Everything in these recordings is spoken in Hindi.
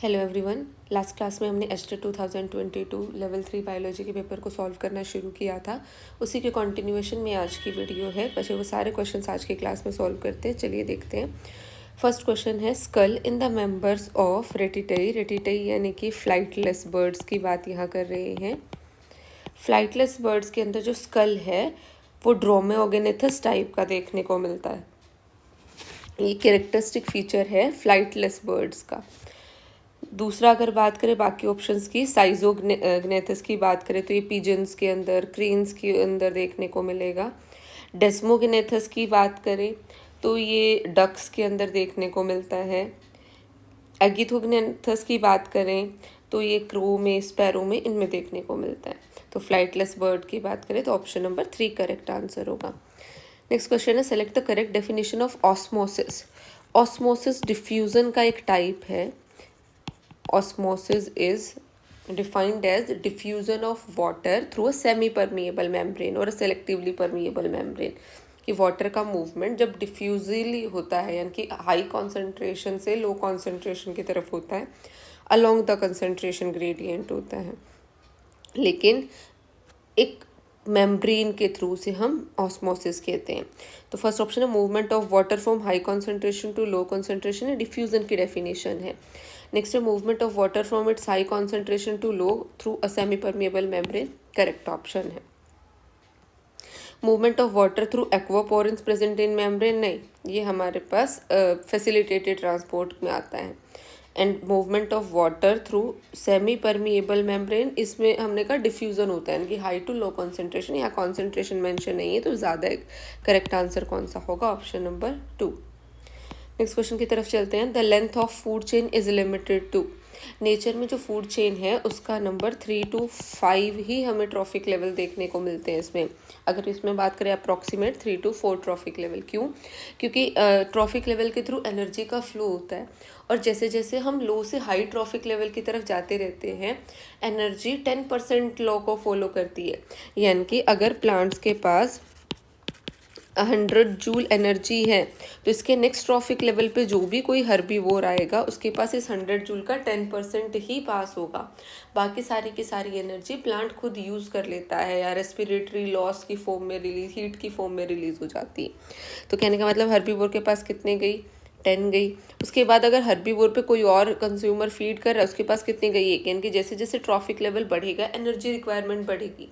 Hello everyone. लास्ट क्लास में हमने एचटेट 2022 लेवल 3 बायोलॉजी के पेपर को सॉल्व करना शुरू किया था। उसी के कंटिन्यूएशन में आज की वीडियो है। बचे वो सारे क्वेश्चंस आज की क्लास में सॉल्व करते हैं। चलिए देखते हैं। फर्स्ट क्वेश्चन है skull in the members of ratitae. Ratitae यानी कि फ्लाइटलेस बर्ड्स की बात यहाँ कर रहे हैं। फ्लाइटलेस बर्ड्स के अंदर जो स्कल है वो ड्रोमेओगेनेथस टाइप का देखने को मिलता है। ये कैरेक्टरिस्टिक फीचर है फ्लाइटलेस बर्ड्स का। दूसरा अगर बात करें बाकी ऑप्शंस की, साइजोग्नेथस की बात करें तो ये पिजन्स के अंदर, क्रेन्स के अंदर देखने को मिलेगा। डेस्मोग्नेथस की बात करें तो ये डक्स के अंदर देखने को मिलता है। एगिथोग्नेथस की बात करें तो ये क्रो में, स्पैरो में, इनमें देखने को मिलता है। तो फ्लाइटलेस बर्ड की बात करें तो ऑप्शन नंबर 3 करेक्ट आंसर होगा। नेक्स्ट क्वेश्चन है select the correct definition of osmosis. Osmosis diffusion का एक टाइप है। Osmosis is defined as diffusion of water through a semi-permeable membrane or a selectively permeable membrane। कि वाटर का मूवमेंट जब डिफ्यूजली होता है यानी कि हाई कॉन्सेंट्रेशन से लो कॉन्सेंट्रेशन की तरफ होता है, अलोंग द कंसंट्रेशन ग्रेडियंट होता है, लेकिन एक मेम्ब्रेन के थ्रू से हम ऑस्मोसिस कहते हैं। तो फर्स्ट ऑप्शन है movement of water from high concentration to low concentration है, डिफ्यूजन की डेफिनेशन है। नेक्स्ट है movement of water from its high concentration to low through a semi permeable membrane, correct option है। Movement of water through aquaporins present in membrane, नहीं, ये हमारे पास फैसिलिटेटेड ट्रांसपोर्ट में आता है। And movement of water through semi permeable membrane, इसमें हमने कहा डिफ्यूजन होता है यानी कि हाई टू लो कॉन्सेंट्रेशन, यहाँ कॉन्सेंट्रेशन मेंशन नहीं है तो ज़्यादा करेक्ट आंसर कौन सा होगा? Option number 2। नेक्स्ट क्वेश्चन की तरफ चलते हैं। The length of food chain is limited to. Nature में जो फूड चेन है उसका नंबर 3 to 5 ही हमें ट्रॉफिक लेवल देखने को मिलते हैं इसमें। अगर इसमें बात करें अप्रॉक्सीमेट 3 to 4 ट्रॉफिक लेवल। क्यों? क्योंकि ट्रॉफिक लेवल के थ्रू एनर्जी का फ्लो होता है और जैसे जैसे हम लो से हाई ट्रॉफिक लेवल की तरफ जाते रहते हैं एनर्जी 10% लॉ को फॉलो करती है। यानी कि अगर प्लांट्स के पास 100 जूल एनर्जी है तो इसके नेक्स्ट ट्रॉफिक लेवल पे जो भी कोई हर्बीवोर आएगा उसके पास इस 100 जूल का 10% ही पास होगा। बाकी सारी की सारी एनर्जी प्लांट खुद यूज़ कर लेता है या रेस्पिरेटरी लॉस की फॉर्म में रिलीज, हीट की फॉर्म में रिलीज हो जाती है। तो कहने का मतलब हर्बीवोर के पास कितने गई? 10 गई। उसके बाद अगर हर्बीवोर पे कोई और कंज्यूमर फीड कर रहा है उसके पास कितनी गई? 1। यानी कि जैसे जैसे ट्रॉफिक लेवल बढ़ेगा एनर्जी रिक्वायरमेंट बढ़ेगी,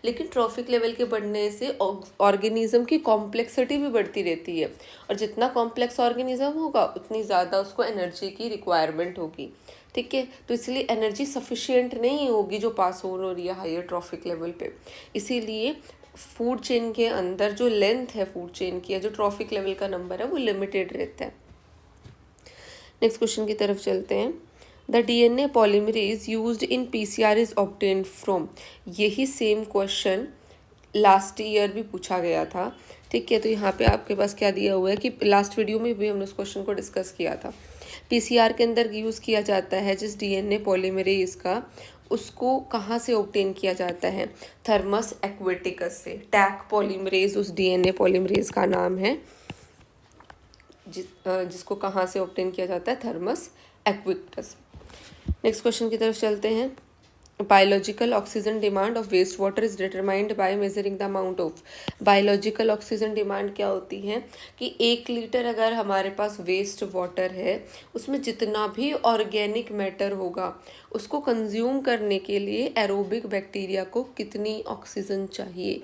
लेकिन ट्रॉफिक लेवल के बढ़ने से ऑर्गेनिज्म की कॉम्प्लेक्सिटी भी बढ़ती रहती है और जितना कॉम्प्लेक्स ऑर्गेनिज्म होगा उतनी ज़्यादा उसको एनर्जी की रिक्वायरमेंट होगी। ठीक है, तो इसलिए एनर्जी सफिशिएंट नहीं होगी जो पास ऑन हो रही है हायर ट्रॉफिक लेवल पे। इसीलिए फूड चेन के अंदर जो लेंथ है फूड चेन की, जो ट्रॉफिक लेवल का नंबर है वो लिमिटेड रहता है। नेक्स्ट क्वेश्चन की तरफ चलते हैं। The DNA polymerase used in PCR is obtained from. यही सेम क्वेश्चन लास्ट ईयर भी पूछा गया था। ठीक है, तो यहाँ पे आपके पास क्या दिया हुआ है कि लास्ट वीडियो में भी हमने उस क्वेश्चन को डिस्कस किया था। PCR के अंदर यूज़ किया जाता है जिस DNA पॉलीमरेज का, उसको कहाँ से ऑब्टेन किया जाता है? थर्मस एक्वेटिकस से। टैक पॉलीमरेज उस DNA पॉलीमरेज का नाम है जिसको कहाँ से ऑब्टेन किया जाता है? थर्मस एक्विक्टस। नेक्स्ट क्वेश्चन की तरफ चलते हैं। Biological oxygen demand of waste water is determined by measuring the amount of. Biological oxygen demand क्या होती है कि 1 लीटर अगर हमारे पास वेस्ट वाटर है उसमें जितना भी ऑर्गेनिक मैटर होगा उसको कंज्यूम करने के लिए एरोबिक बैक्टीरिया को कितनी ऑक्सीजन चाहिए।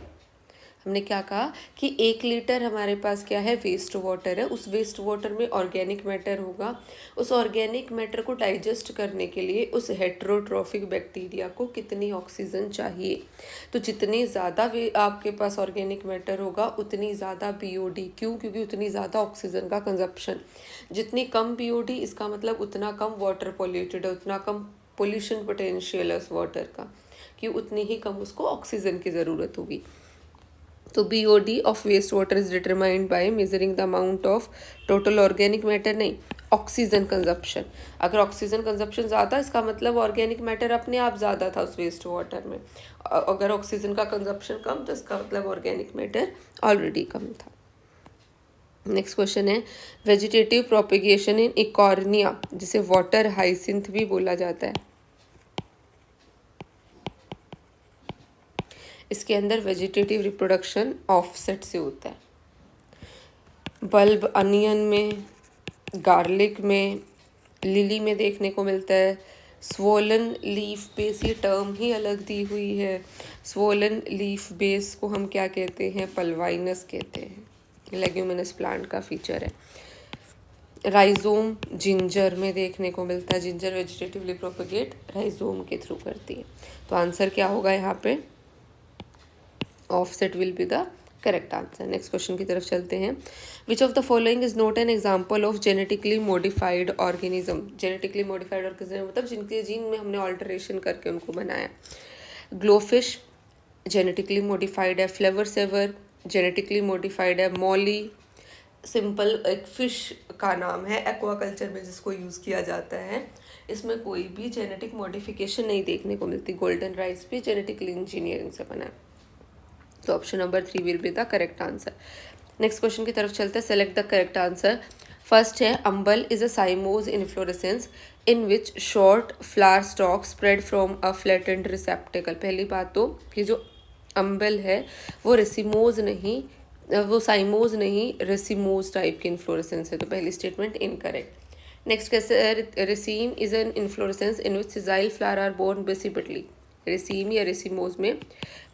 हमने क्या कहा कि 1 लीटर हमारे पास क्या है? वेस्ट वाटर है। उस वेस्ट वाटर में ऑर्गेनिक मैटर होगा। उस ऑर्गेनिक मैटर को डाइजेस्ट करने के लिए उस हेट्रोट्रॉफिक बैक्टीरिया को कितनी ऑक्सीजन चाहिए? तो जितनी ज़्यादा आपके पास ऑर्गेनिक मैटर होगा उतनी ज़्यादा BOD। क्यों? क्योंकि उतनी ज़्यादा ऑक्सीजन का कंजप्शन। जितनी कम BOD इसका मतलब उतना कम वाटर पॉल्यूटेड है, उतना कम पोल्यूशन पोटेंशियल है उस वाटर का, कि उतनी ही कम उसको ऑक्सीजन की ज़रूरत होगी। तो BOD of waste water is determined by measuring the amount of total organic matter, नहीं, ऑक्सीजन कंजप्शन। अगर ऑक्सीजन कंजप्शन ज़्यादा इसका मतलब ऑर्गेनिक मैटर अपने आप ज़्यादा था उस वेस्ट वाटर में। अगर ऑक्सीजन का कंजप्शन कम तो इसका मतलब ऑर्गेनिक मैटर ऑलरेडी कम था। नेक्स्ट क्वेश्चन है वेजिटेटिव प्रोपिगेशन इन इकॉर्निया, जिसे वाटर हाइसिंथ भी बोला जाता है। इसके अंदर वेजिटेटिव रिप्रोडक्शन ऑफसेट से होता है। बल्ब अनियन में, गार्लिक में, लिली में देखने को मिलता है। स्वोलन लीफ बेस, ये टर्म ही अलग दी हुई है। स्वोलन लीफ बेस को हम क्या कहते हैं? पल्वाइनस कहते हैं। लेग्यूमिनस प्लांट का फीचर है। राइजोम जिंजर में देखने को मिलता है। जिंजर वेजिटेटिवली प्रोपेगेट राइजोम के थ्रू करती है। तो आंसर क्या होगा यहाँ पे? Offset will be the correct answer. Next question की तरफ चलते हैं। Which of the following is not an example of genetically modified organism? Genetically modified organism मतलब जिनके जीन में हमने ऑल्टरेशन करके उनको बनाया। ग्लोफिश जेनेटिकली मॉडिफाइड है। फ्लेवर सेवर जेनेटिकली मॉडिफाइड है। मॉली सिंपल एक फिश का नाम है एक्वाकल्चर में जिसको यूज़ किया जाता है। इसमें कोई भी जेनेटिक मॉडिफिकेशन नहीं देखने को मिलती। गोल्डन राइस भी जेनेटिकली इंजीनियरिंग से बना है। तो option number 3 will be the correct answer. Next question की तरफ चलते हैं। Select the correct answer. First है अम्बल is a cymose inflorescence in which short flower stock spread from a flattened receptacle. पहली बात तो कि जो अम्बल है वो रेसिमोज नहीं, वो साइमोज नहीं, रेसिमोज टाइप की इन्फ्लोरेसेंस है। तो पहली स्टेटमेंट इनकरेक्ट। नेक्स्ट कैसे? Raceme is an inflorescence in which sessile flower are borne basipetally. Raceme या रेसिमोज में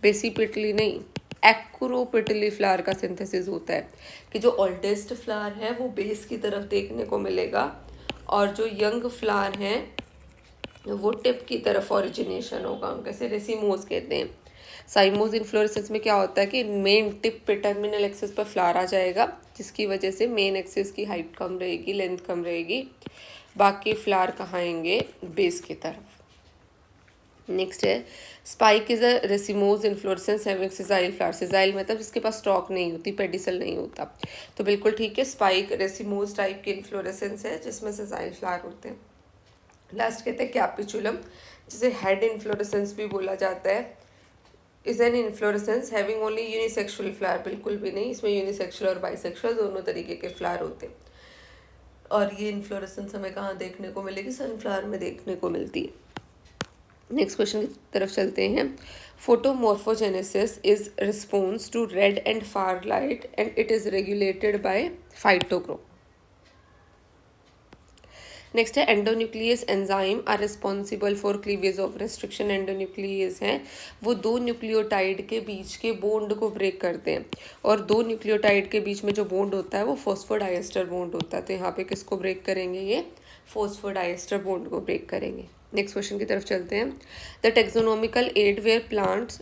बेसिपिटली नहीं, एक्रोपिटली फ्लावर का सिंथेसिस होता है कि जो ओल्डेस्ट फ्लावर है वो बेस की तरफ देखने को मिलेगा और जो यंग फ्लावर है वो टिप की तरफ ओरिजिनेशन होगा। हम कैसे? रेसिमोज कहते हैं। साइमोज इन्फ्लोरेसेंस में क्या होता है कि मेन टिप पे टर्मिनल एक्सिस पर फ्लावर आ जाएगा, जिसकी वजह से मेन एक्सिस की हाइट कम रहेगी, लेंथ कम रहेगी। बाकी फ्लावर कहाँ आएंगे? बेस की तरफ। नेक्स्ट है spike is a racemose inflorescence having sessile flower. Sessile मतलब जिसके पास स्टॉक नहीं होती, पेडिसल नहीं होता। तो बिल्कुल ठीक है, स्पाइक रेसिमोज टाइप की इन्फ्लोरेसेंस है जिसमें सिजाइल फ्लावर होते हैं। लास्ट कहते हैं कैपिचुलम, जिसे हेड इन्फ्लोरेसेंस भी बोला जाता है। Is an inflorescence having only unisexual flower. बिल्कुल भी नहीं, इसमें यूनिसेक्सुअल और बाइसेक्सुअल दोनों तरीके के फ्लावर होते हैं। और ये इन्फ्लोरेसेंस हमें कहाँ देखने को मिलेगी? सनफ्लावर में देखने को मिलती है। नेक्स्ट क्वेश्चन की तरफ चलते हैं। Photomorphogenesis is response to red and far light and it is regulated by phytochrome. Next है endonuclease enzyme are responsible for cleavage of restriction. Endonuclease हैं वो दो न्यूक्लियोटाइड के बीच के बॉन्ड को ब्रेक करते हैं, और दो न्यूक्लियोटाइड के बीच में जो बॉन्ड होता है वो फॉस्फोडाइएस्टर बॉन्ड होता है। तो यहाँ पे किसको ब्रेक करेंगे? ये फॉस्फोडाइएस्टर बॉन्ड को ब्रेक करेंगे। नेक्स्ट क्वेश्चन की तरफ चलते हैं। The taxonomical aid where plants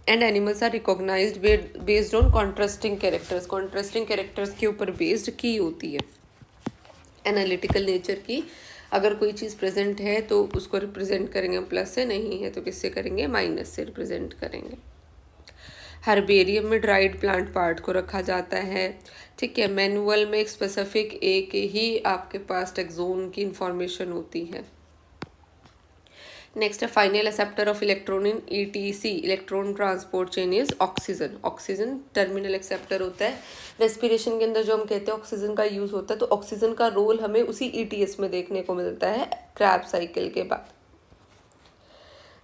and animals are recognized based on contrasting characters. Contrasting characters के ऊपर बेस्ड की होती है एनालिटिकल नेचर की। अगर कोई चीज़ प्रेजेंट है तो उसको रिप्रेजेंट करेंगे प्लस से, नहीं है तो किससे करेंगे? माइनस से रिप्रेजेंट करेंगे। हर्बेरियम में ड्राइड प्लांट पार्ट को रखा जाता है, ठीक है। मैनुअल में एक स्पेसिफिक एक ही आपके पास टेक्सोन की इंफॉर्मेशन होती है। नेक्स्ट है final acceptor of electron in etc, electron transport chain is oxygen. Oxygen terminal acceptor होता है। रेस्पिरेशन के अंदर जो हम कहते हैं ऑक्सीजन का यूज होता है, तो ऑक्सीजन का रोल हमें उसी ईटीएस में देखने को मिलता है क्रैब साइकिल के बाद।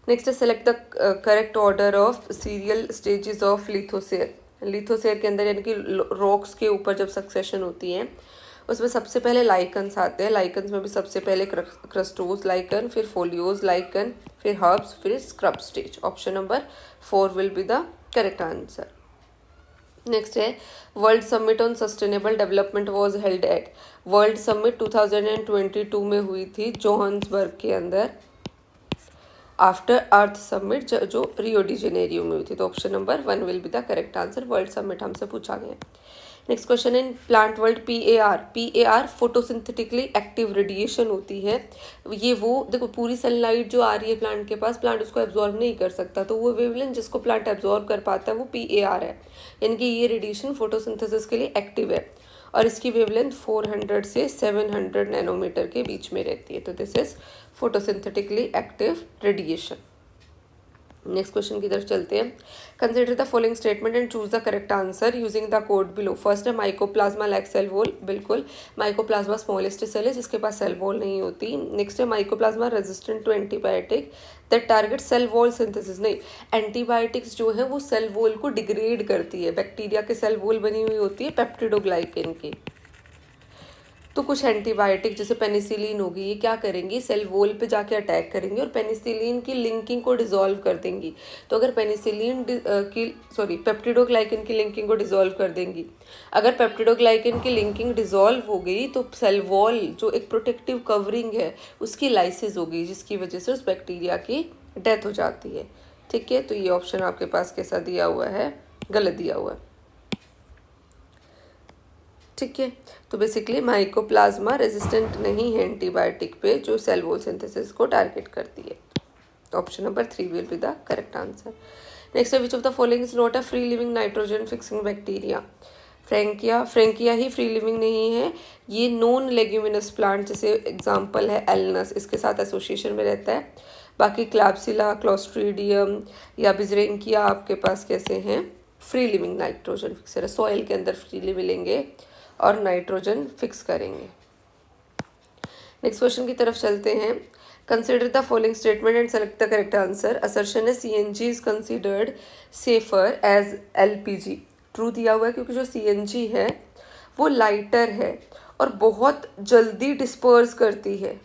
नेक्स्ट है select the correct order of serial stages of lithosere. Lithosere के अंदर यानी कि रॉक्स के ऊपर जब सक्सेशन होती है उसमें सबसे पहले लाइकन्स आते हैं। लाइकन्स में भी सबसे पहले क्रस्टोज लाइकन, फिर फोलियोज लाइकन, फिर हर्ब्स, फिर scrub stage. Option number 4 will be the correct answer. Next है world summit on sustainable development was held at. World summit 2022 में हुई थी जोहान्सबर्ग के अंदर आफ्टर अर्थ समिट जो रियो डी जेनेरियो में हुई थी। तो option number 1 will be the correct answer. World summit हमसे पूछा गया। Next question in plant world PAR photosynthetically active radiation होती है। ये वो देखो पूरी सनलाइट जो आ रही है प्लांट के पास, प्लांट उसको एब्जॉर्ब नहीं कर सकता, तो वो वेवलेंथ जिसको प्लांट एब्जॉर्ब कर पाता है वो पीएआर है। यानी कि ये रेडिएशन फोटोसिंथेसिस के लिए एक्टिव है और इसकी वेवलेंथ 400 से 700 नैनोमीटर के बीच में रहती है। तो this is photosynthetically active radiation. Next question की तरफ चलते हैं। Consider the following statement and choose the correct answer using the code below. First है माइकोप्लाज्मा लैक सेल वॉल, बिल्कुल माइकोप्लाज्मा स्मॉलेस्ट सेल है जिसके पास सेल वॉल नहीं होती। नेक्स्ट है mycoplasma resistant to antibiotic that target cell wall synthesis. नहीं, एंटीबायोटिक्स जो है वो सेल वॉल को डिग्रेड करती है। बैक्टीरिया के सेल वॉल बनी हुई होती है पेप्टिडोग्लाइकेन की। तो कुछ एंटीबायोटिक जैसे पेनिसिलिन होगी, ये क्या करेंगी, सेल वॉल पे जाके अटैक करेंगी और पेनिसिलिन की लिंकिंग को डिसॉल्व कर देंगी। तो अगर पेनिसिलिन पेप्टिडोग्लाइकेन की लिंकिंग को डिसॉल्व कर देंगी, अगर पेप्टिडोग्लाइकेन की लिंकिंग डिसॉल्व हो गई तो सेल वॉल जो एक प्रोटेक्टिव कवरिंग है उसकी लाइसिस होगी, जिसकी वजह से उस बैक्टीरिया की डेथ हो जाती है। ठीक है, तो ये ऑप्शन आपके पास कैसा दिया हुआ है, गलत दिया हुआ है। ठीक है, तो बेसिकली माइकोप्लाज्मा रेजिस्टेंट नहीं है एंटीबायोटिक पे जो सेल वॉल सिंथेसिस को टारगेट करती है। Option number 3 will be the correct answer. Next है, which of the following is not a free living nitrogen fixing bacteria. Frankia ही फ्री लिविंग नहीं है, ये नॉन लेग्यूमिनस प्लांट जैसे एग्जाम्पल है एलनस, इसके साथ एसोसिएशन में रहता है। बाकी क्लैप्सिला, क्लोस्ट्रीडियम या बिजरेंकिया आपके पास कैसे हैं, फ्री लिविंग नाइट्रोजन फिक्सर है, सॉइल के अंदर फ्रीली मिलेंगे और नाइट्रोजन फिक्स करेंगे। नेक्स्ट क्वेश्चन की तरफ चलते हैं। Consider the following statement and select the correct answer. Assertion है CNG is considered safer as LPG. True दिया हुआ है क्योंकि जो सीएनजी है वो लाइटर है और बहुत जल्दी डिस्पर्स करती है।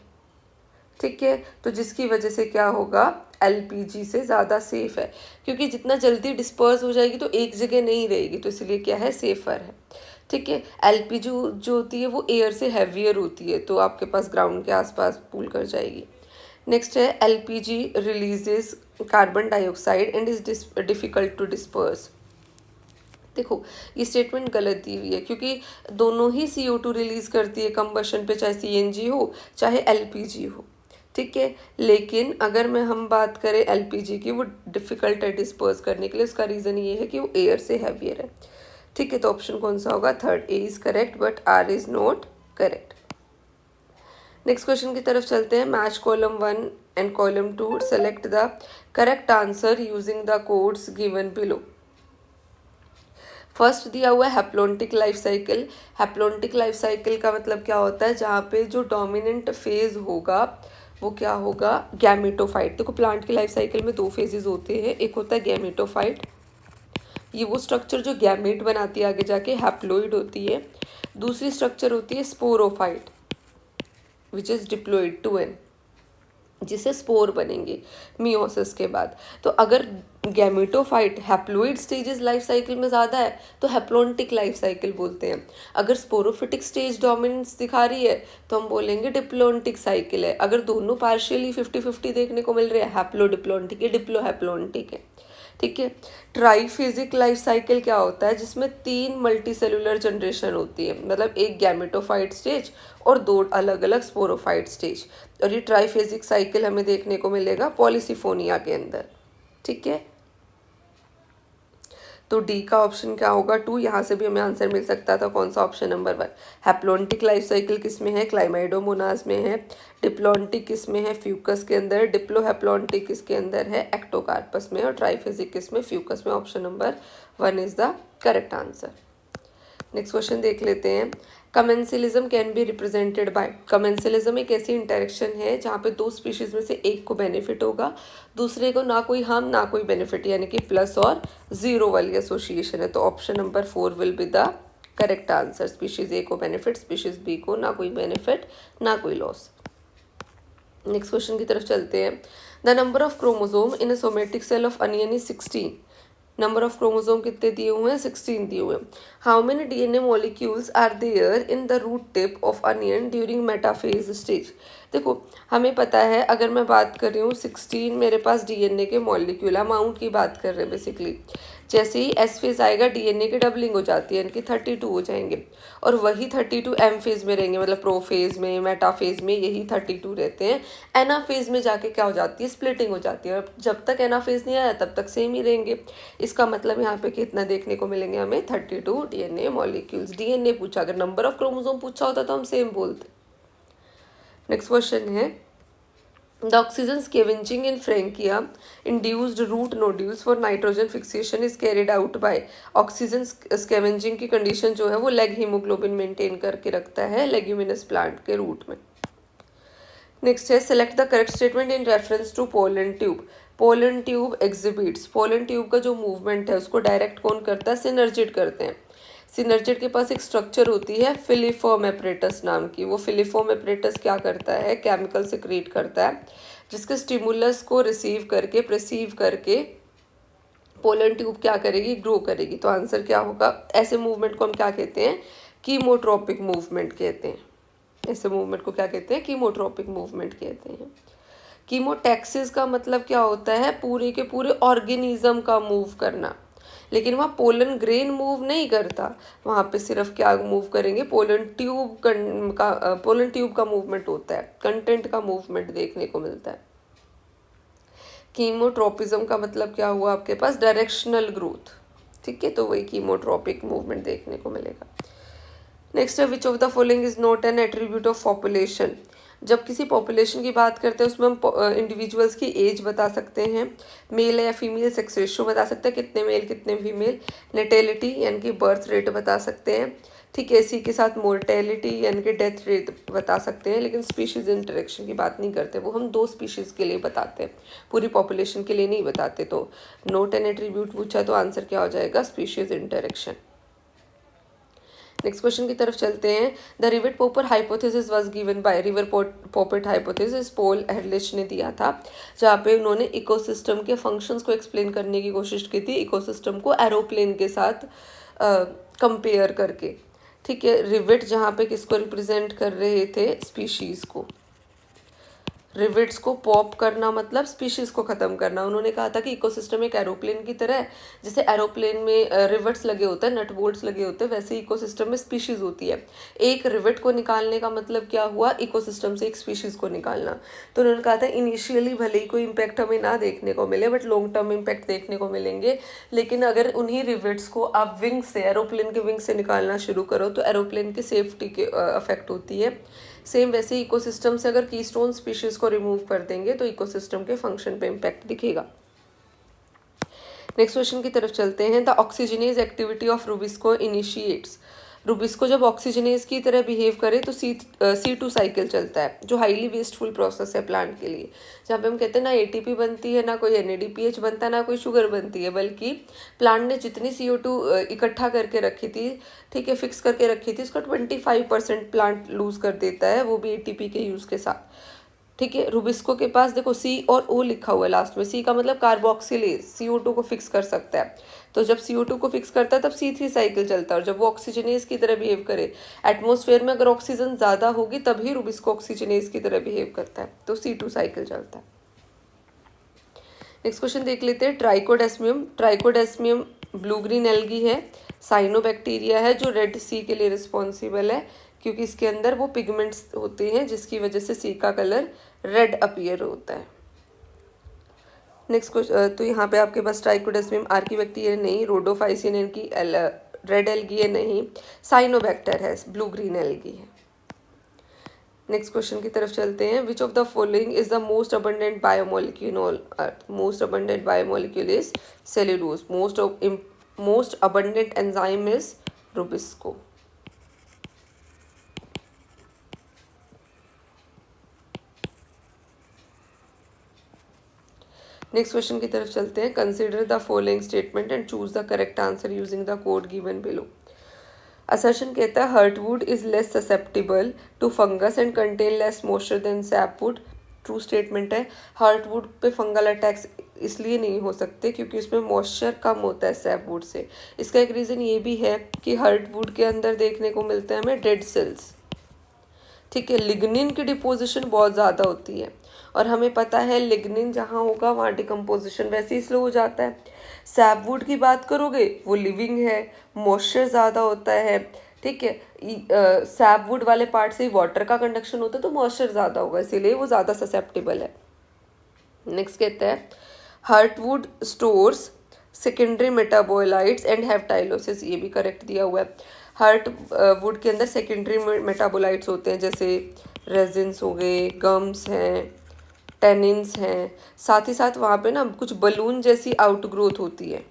ठीक है, तो जिसकी वजह से क्या होगा, एलपीजी से ज़्यादा सेफ है, क्योंकि जितना जल्दी डिस्पर्स हो जाएगी तो एक जगह नहीं रहेगी, तो इसलिए क्या है, सेफर है। ठीक है, एलपीजी जो होती है वो एयर से हैवियर होती है, तो आपके पास ग्राउंड के आसपास पूल कर जाएगी। नेक्स्ट है, LPG releases carbon dioxide and is difficult to disperse. देखो ये स्टेटमेंट गलत दी हुई है क्योंकि दोनों ही CO2 रिलीज करती है कंबशन पे, चाहे सीएनजी हो चाहे एलपीजी हो। ठीक है, लेकिन अगर हम बात करें एलपीजी की, वो डिफ़िकल्ट है डिस्पर्स करने के लिए, उसका रीज़न ये है कि वो एयर से हैवियर है। ठीक है, तो ऑप्शन कौन सा होगा, third, A is correct but R is not correct. Next question की तरफ चलते हैं। Match column 1 and column 2, select the correct answer using the codes given below. First दिया हुआ है haplontic life cycle. Haplontic life cycle का मतलब क्या होता है, जहाँ पे जो डोमिनेंट फेज होगा वो क्या होगा, गैमेटोफाइट। देखो प्लांट की लाइफ साइकिल में 2 फेजेस होते हैं, एक होता है गैमेटोफाइट, ये वो स्ट्रक्चर जो गैमेट बनाती है आगे जाके, हैप्लोइड होती है। दूसरी स्ट्रक्चर होती है sporophyte which is diploid 2n, जिसे स्पोर बनेंगे मियोसिस के बाद। तो अगर gametophyte haploid stages life cycle में ज़्यादा है तो हैप्लोन्टिक लाइफ साइकिल बोलते हैं। अगर स्पोरोफिटिक स्टेज डोमिनेंस दिखा रही है तो हम बोलेंगे डिप्लोन्टिक साइकिल है। अगर दोनों पार्शियली 50-50 देखने को मिल रहे हैं, हैप्लो डिप्लोन्टिक है, डिप्लो हैप्लोन्टिक है। ठीक है, ट्राइफेजिक लाइफ साइकिल क्या होता है, जिसमें 3 मल्टीसेलुलर जनरेशन होती है, मतलब एक गैमेटोफाइट स्टेज और 2 अलग अलग स्पोरोफाइट स्टेज। और ये ट्राइफेजिक साइकिल हमें देखने को मिलेगा पॉलीसिफोनिया के अंदर। ठीक है, तो डी का ऑप्शन क्या होगा, 2। यहाँ से भी हमें आंसर मिल सकता था, कौन सा, option number 1। Haplontic life cycle किस में है, क्लाइमाइडोमोनास में है। डिप्लोन्टिक किस में है, फ्यूकस के अंदर। डिप्लोहैप्लोन्टिक किसके अंदर है, एक्टोकार्पस में। और ट्राइफेजिक किस में, फ्यूकस में। Option number 1 is the correct answer. Next question देख लेते हैं। कमेंसिलिज्म कैन बी रिप्रेजेंटेड बाय। कमेंसिलिज्म एक ऐसी इंटरेक्शन है जहाँ पे 2 स्पीशीज में से एक को बेनिफिट होगा, दूसरे को ना कोई हार्म ना कोई बेनिफिट, यानी कि प्लस और 0 वाली एसोसिएशन है। तो option number 4 will be the correct answer. Species A को बेनिफिट, स्पीशीज बी को ना कोई बेनिफिट ना कोई लॉस। नेक्स्ट क्वेश्चन की तरफ चलते हैं। The number of chromosome in a somatic cell of onion is 16। Number of chromosome कितने दिए हुए हैं, 16 दिए हुए हैं। How many DNA molecules are there in the root tip of onion during metaphase stage. देखो हमें पता है, अगर मैं बात कर रही हूँ 16 मेरे पास DNA के मॉलिक्यूल, अमाउंट की बात कर रहे हैं बेसिकली। जैसे ही S फेज आएगा DNA की डबलिंग हो जाती है, यानी कि 32 हो जाएंगे, और वही 32 M फेज में रहेंगे, मतलब प्रो फेज में, मेटा फेज में यही 32 रहते हैं। एना फेज में जाके क्या हो जाती है, स्प्लिटिंग हो जाती है। जब तक एना फेज नहीं आया तब तक सेम ही रहेंगे। इसका मतलब यहाँ पे कितना देखने को मिलेंगे हमें, 32 DNA मॉलिक्यूल्स। DNA पूछा, अगर नंबर ऑफ क्रोमोसोम पूछा होता तो हम सेम बोलते। नेक्स्ट क्वेश्चन है, The oxygen scavenging in Frankia induced root nodules for nitrogen fixation is carried out by oxygen scavenging की कंडीशन जो है वो लेग हीमोग्लोबिन मेंटेन करके रखता है लेग्यूमिनस प्लांट के रूट में। नेक्स्ट है select the correct statement in reference to pollen tube. Pollen tube exhibits, pollen tube का जो मूवमेंट है उसको डायरेक्ट कौन करता है, सिनर्जिड करते हैं। सिनर्जिड के पास एक स्ट्रक्चर होती है फिलिफॉर्म एपरेटस नाम की। वो फिलिफॉर्म एपरेटस क्या करता है, केमिकल सिक्रीट करता है जिसके स्टिमुलस को रिसीव करके प्रिसीव करके पोलन ट्यूब क्या करेगी, ग्रो करेगी। तो आंसर क्या होगा, ऐसे मूवमेंट को हम क्या कहते हैं, कीमोट्रोपिक मूवमेंट कहते हैं। ऐसे मूवमेंट को क्या कहते हैं, कीमोट्रोपिक मूवमेंट कहते हैं। कीमोटैक्सिस का मतलब क्या होता है, पूरे के पूरे ऑर्गेनिज्म का मूव करना, लेकिन वहाँ पोलन ग्रेन मूव नहीं करता, वहाँ पे सिर्फ क्या मूव करेंगे, पोलन ट्यूब का मूवमेंट होता है, कंटेंट का मूवमेंट देखने को मिलता है। कीमोट्रोपिज्म का मतलब क्या हुआ आपके पास, डायरेक्शनल ग्रोथ, ठीक है, तो वही कीमोट्रोपिक मूवमेंट देखने को मिलेगा। नेक्स्ट है which of the following is not an attribute of population. जब किसी पॉपुलेशन की बात करते हैं उसमें हम इंडिविजुअल्स की एज बता सकते हैं, मेल या फीमेल सेक्स रेशियो बता सकते हैं, कितने मेल कितने फीमेल, नेटेलिटी यानी कि बर्थ रेट बता सकते हैं, ठीक है, इसी के साथ मोर्टेलिटी यानी कि डेथ रेट बता सकते हैं, लेकिन स्पीशीज़ इंटरेक्शन की बात नहीं करते, वो हम 2 स्पीशीज़ के लिए बताते हैं, पूरी पॉपुलेशन के लिए नहीं बताते। तो नोट एन एट्रीब्यूट पूछा तो आंसर क्या हो जाएगा, स्पीशीज़ इंटरेक्शन। नेक्स्ट क्वेश्चन की तरफ चलते हैं। The rivet popper hypothesis was given by rivet popper hypothesis, Paul Ehrlich ने दिया था, जहाँ पे उन्होंने इकोसिस्टम के फंक्शंस को एक्सप्लेन करने की कोशिश की थी, इकोसिस्टम को एरोप्लेन के साथ कंपेयर करके, ठीक है। रिवेट जहाँ पे किसको रिप्रेजेंट कर रहे थे, स्पीशीज़ को। रिवेट्स को पॉप करना मतलब स्पीशीज़ को ख़त्म करना। उन्होंने कहा था कि इकोसिस्टम एक एरोप्लेन की तरह है, जैसे एरोप्लेन में रिवेट्स लगे होते हैं, नट बोल्ट्स लगे होते हैं, वैसे इकोसिस्टम में स्पीशीज़ होती है। एक रिवेट को निकालने का मतलब क्या हुआ, इकोसिस्टम से एक स्पीशीज़ को निकालना। तो उन्होंने कहा था इनिशियली भले ही कोई इम्पैक्ट हमें ना देखने को मिले, बट लॉन्ग टर्म इम्पैक्ट देखने को मिलेंगे, लेकिन अगर उन्हीं रिवेट्स को आप विंग से, एरोप्लेन के विंग से निकालना शुरू करो तो एरोप्लेन की सेफ्टी के अफेक्ट होती है। सेम वैसे इकोसिस्टम से अगर कीस्टोन स्पीशीज को रिमूव कर देंगे तो इकोसिस्टम के फंक्शन पे इम्पैक्ट दिखेगा। नेक्स्ट क्वेश्चन की तरफ चलते हैं। The oxygenase activity of Rubisco initiates. Rubisco जब ऑक्सीजनेज की तरह बिहेव करे तो C2 साइकिल चलता है, जो हाईली वेस्टफुल प्रोसेस है प्लांट के लिए, जहाँ पे हम कहते हैं ना ATP बनती है, ना कोई NADPH बनता है, ना कोई शुगर बनती है, बल्कि प्लांट ने जितनी CO2 इकट्ठा करके रखी थी, ठीक है, फिक्स करके रखी थी, उसका 25% प्लांट लूज कर देता है, वो भी ATP के यूज़ के साथ, ठीक है। रुबिस्को के पास देखो C और O लिखा हुआ है लास्ट में, C का मतलब कार्बोक्सिलेज, CO2 को फिक्स कर सकता है, तो जब CO2 को फिक्स करता है तब C3 साइकिल चलता है, और जब वो ऑक्सीजनेज की तरह बिहेव करे, एटमॉस्फेयर में अगर ऑक्सीजन ज़्यादा होगी तभी रुबिस्को ऑक्सीजनेज की तरह बिहेव करता है, तो C2 साइकिल चलता है। नेक्स्ट क्वेश्चन देख लेते हैं। ट्राइकोडेस्मियम। ट्राइकोडेस्मियम ब्लू ग्रीन एल्गी है, साइनोबैक्टीरिया है, जो रेड सी के लिए रिस्पॉन्सिबल है, क्योंकि इसके अंदर वो पिगमेंट्स होते हैं जिसकी वजह से सी का कलर रेड अपीयर होता है। नेक्स्ट क्वेश्चन, तो यहाँ पे आपके पास ट्राइकोडेस्मियम आर्कीबैक्टीरिया नहीं, रोडोफाइसिन इनकी रेड एल्गी है नहीं, साइनोबैक्टर है, ब्लू ग्रीन एल्गी है। नेक्स्ट क्वेश्चन की तरफ चलते हैं। Which of the following is the most abundant biomolecule on earth. Most abundant biomolecule is cellulose, most abundant enzyme is RuBisCO. Next question की तरफ चलते हैं। Consider the following statement and choose the correct answer using the code given below. Assertion कहता है heartwood is less susceptible to fungus and contain less moisture than sapwood. True statement है। हर्टवुड पे फंगल अटैक्स इसलिए नहीं हो सकते क्योंकि उसमें मॉइस्चर कम होता है सैपवुड से। इसका एक रीज़न ये भी है कि हर्टवुड के अंदर देखने को मिलता है हमें डेड सेल्स, ठीक है। लिग्निन की डिपोजिशन बहुत ज़्यादा होती है और हमें पता है लिग्निन जहाँ होगा वहाँ डिकम्पोजिशन वैसे ही स्लो हो जाता है। सैपवुड की बात करोगे वो लिविंग है, मॉइस्चर ज़्यादा होता है, ठीक है। सैपवुड वाले पार्ट से वाटर का कंडक्शन होता है तो मॉइस्चर ज़्यादा होगा, इसीलिए वो ज़्यादा ससेप्टेबल है। नेक्स्ट कहता है heartwood stores secondary metabolites and heptylosis, ये भी करेक्ट दिया हुआ है। हर्ट वुड के अंदर सेकेंडरी मेटाबोलाइट्स होते हैं, जैसे रेजिन्स हो गए, गम्स हैं, टेनिन्स हैं, साथ ही साथ वहाँ पे ना कुछ बलून जैसी आउटग्रोथ होती है,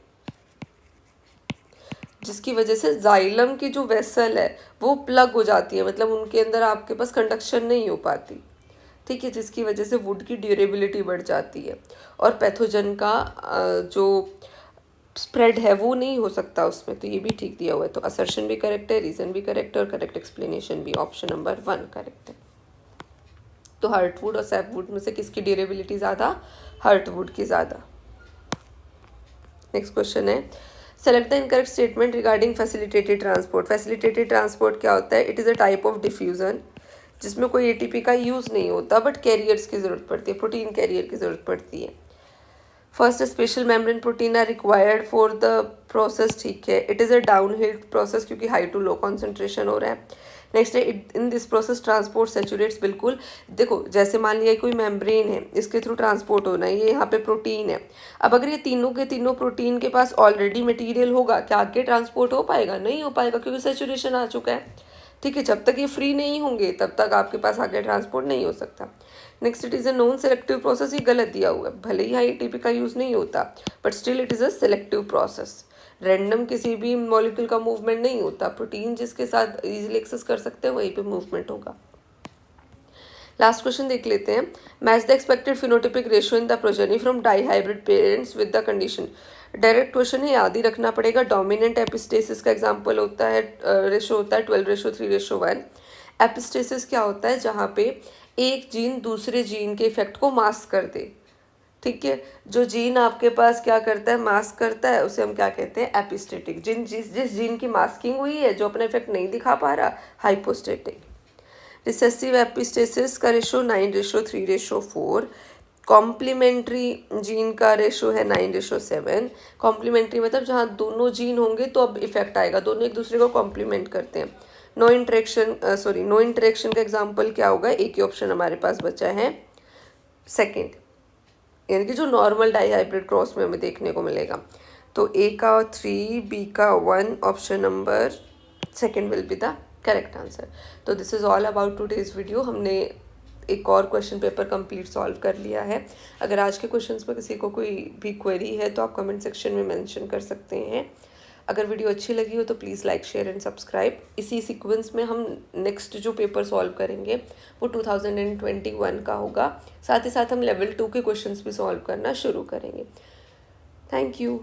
जिसकी वजह से जाइलम की जो वेसल है वो प्लग हो जाती है, मतलब उनके अंदर आपके पास कंडक्शन नहीं हो पाती, ठीक है, जिसकी वजह से वुड की ड्यूरेबिलिटी बढ़ जाती है और पैथोजन का जो स्प्रेड है वो नहीं हो सकता उसमें। तो ये भी ठीक दिया हुआ है, तो असर्शन भी करेक्ट है, रीज़न भी करेक्ट है और करेक्ट एक्सप्लेनेशन भी, ऑप्शन नंबर 1 करेक्ट है। तो हार्टवुड और सैपवुड में से किसकी ड्यूरेबिलिटी ज़्यादा? हार्टवुड की ज़्यादा। नेक्स्ट क्वेश्चन है, select the incorrect statement regarding facilitated transport. Facilitated transport क्या होता है? It is a type of diffusion जिसमें कोई एटीपी का यूज़ नहीं होता बट कैरियर्स की ज़रूरत पड़ती है, प्रोटीन कैरियर की ज़रूरत पड़ती है। First, special membrane protein are required for the process, ठीक है, it is a down hill process क्योंकि हाई टू लो कॉन्सेंट्रेशन हो रहा है। नेक्स्ट है, in this process transport saturates, बिल्कुल देखो जैसे मान लिया कोई मेम्ब्रेन है, इसके थ्रू ट्रांसपोर्ट होना है, ये यहाँ पे प्रोटीन है। अब अगर ये तीनों के तीनों प्रोटीन के पास ऑलरेडी मटेरियल होगा, क्या आगे ट्रांसपोर्ट हो पाएगा? नहीं हो पाएगा क्योंकि सेचुरेशन आ चुका है, ठीक है। जब तक ये फ्री नहीं होंगे तब तक आपके पास आगे ट्रांसपोर्ट नहीं हो सकता। Next, it is a non selective process, ये गलत दिया हुआ है, भले ही हाई एटीपी का यूज़ नहीं होता but still it is a selective process. Random किसी भी मॉलिक्यूल का मूवमेंट नहीं होता, प्रोटीन जिसके साथ इजीली एक्सेस कर सकते हैं वहीं पे मूवमेंट होगा। लास्ट क्वेश्चन देख लेते हैं, match the expected phenotypic ratio in the progeny from dihybrid parents with the condition. Direct question है, याद ही रखना पड़ेगा। डोमिनेंट एपिस्टेसिस का एग्जांपल होता है, रेशो होता है 12:3:1। एपिस्टेसिस क्या होता है? जहाँ पे एक जीन दूसरे जीन के इफेक्ट को मास्क कर दे, ठीक है। जो जीन आपके पास क्या करता है? मास्क करता है, उसे हम क्या कहते हैं? एपिस्टेटिक। जिस जीन की मास्किंग हुई है, जो अपना इफेक्ट नहीं दिखा पा रहा, हाइपोस्टेटिक। रिसेसिव एपिस्टेसिस का रेशो 9:3:4। कॉम्प्लीमेंट्री जीन का रेशो है 9:7। कॉम्प्लीमेंट्री मतलब जहाँ दोनों जीन होंगे तो अब इफेक्ट आएगा, दोनों एक दूसरे को कॉम्प्लीमेंट करते हैं। नो इंटरेक्शन का एग्जांपल क्या होगा? एक ही ऑप्शन हमारे पास बचा है, सेकंड, यानी कि जो नॉर्मल डाईहाइब्रिड क्रॉस में हमें देखने को मिलेगा। तो ए का 3, बी का 1, option number second will be the correct answer. तो this is all about today's video. हमने एक और क्वेश्चन पेपर कंप्लीट सॉल्व कर लिया है। अगर आज के क्वेश्चंस में किसी को कोई भी क्वेरी है तो आप कमेंट सेक्शन में मेंशन कर सकते हैं। अगर वीडियो अच्छी लगी हो तो please like, share and subscribe. इसी सीक्वेंस में हम नेक्स्ट जो पेपर सॉल्व करेंगे वो 2021 का होगा। साथ ही साथ हम लेवल 2 के क्वेश्चंस भी सॉल्व करना शुरू करेंगे। Thank you.